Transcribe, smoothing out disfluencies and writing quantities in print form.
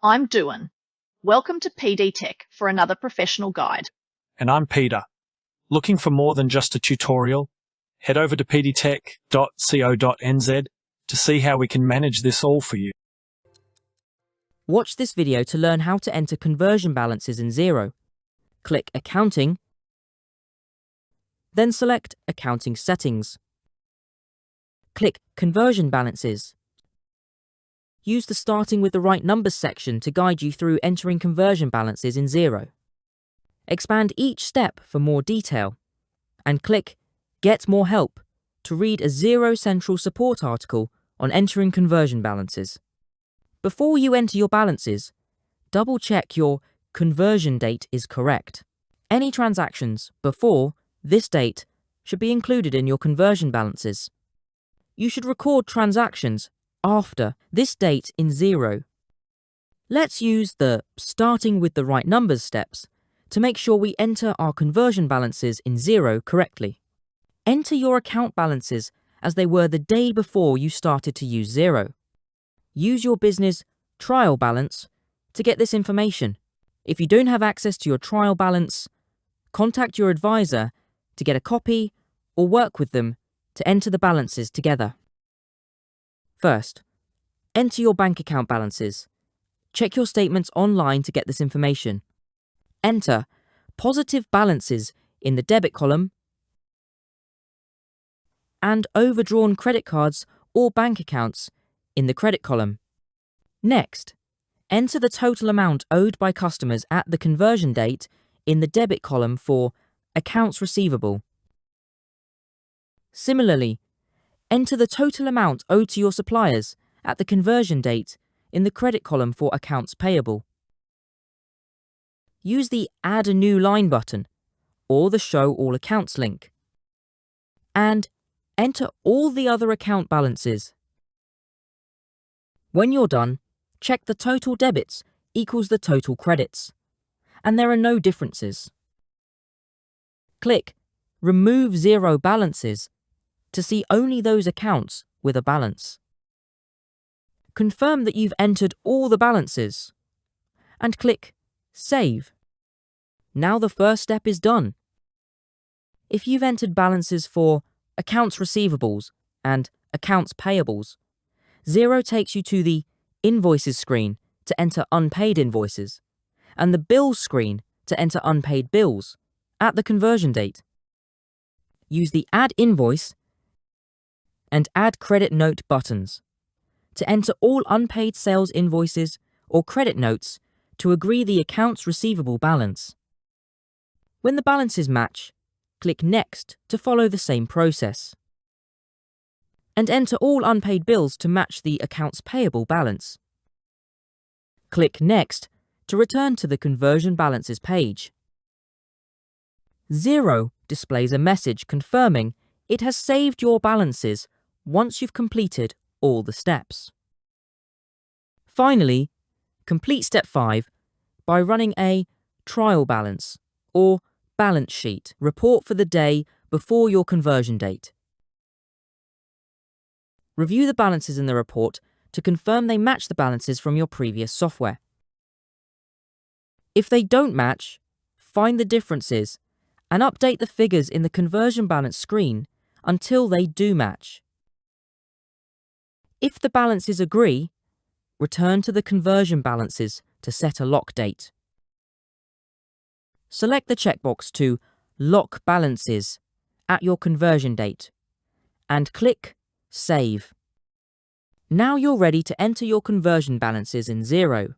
I'm Duan. Welcome to PD Tech for another professional guide. And I'm Peter. Looking for more than just a tutorial? Head over to pdtech.co.nz to see how we can manage this all for you. Watch this video to learn how to enter conversion balances in Xero. Click Accounting, then select Accounting Settings. Click Conversion Balances. Use the Starting with the Right Numbers section to guide you through entering conversion balances in Xero. Expand each step for more detail, and click Get More Help to read a Xero Central support article on entering conversion balances. Before you enter your balances, double-check your conversion date is correct. Any transactions before this date should be included in your conversion balances. You should record transactions after this date in Xero. Let's use the Starting with the Right Numbers steps to make sure we enter our conversion balances in Xero correctly. Enter your account balances as they were the day before you started to use Xero. Use your business trial balance to get this information. If you don't have access to your trial balance, contact your advisor to get a copy or work with them to enter the balances together. First, enter your bank account balances. Check your statements online to get this information. Enter positive balances in the debit column and overdrawn credit cards or bank accounts in the credit column. Next, enter the total amount owed by customers at the conversion date in the debit column for accounts receivable. Similarly, enter the total amount owed to your suppliers at the conversion date in the credit column for accounts payable. Use the Add a New Line button or the Show All Accounts link, and enter all the other account balances. When you're done, check the total debits equals the total credits, and there are no differences. Click Remove Xero Balances to see only those accounts with a balance. Confirm that you've entered all the balances, and click Save. Now the first step is done. If you've entered balances for accounts receivables and accounts payables, Xero takes you to the Invoices screen to enter unpaid invoices, and the Bills screen to enter unpaid bills at the conversion date. Use the Add Invoice and Add Credit Note buttons to enter all unpaid sales invoices or credit notes to agree the accounts receivable balance. When the balances match, click Next to follow the same process. And enter all unpaid bills to match the accounts payable balance. Click Next to return to the conversion balances page. Xero displays a message confirming it has saved your balances once you've completed all the steps. Finally, complete step 5 by running a trial balance or balance sheet report for the day before your conversion date. Review the balances in the report to confirm they match the balances from your previous software. If they don't match, find the differences and update the figures in the conversion balance screen until they do match. If the balances agree, return to the conversion balances to set a lock date. Select the checkbox to Lock Balances at your conversion date and click Save. Now you're ready to enter your conversion balances in Xero.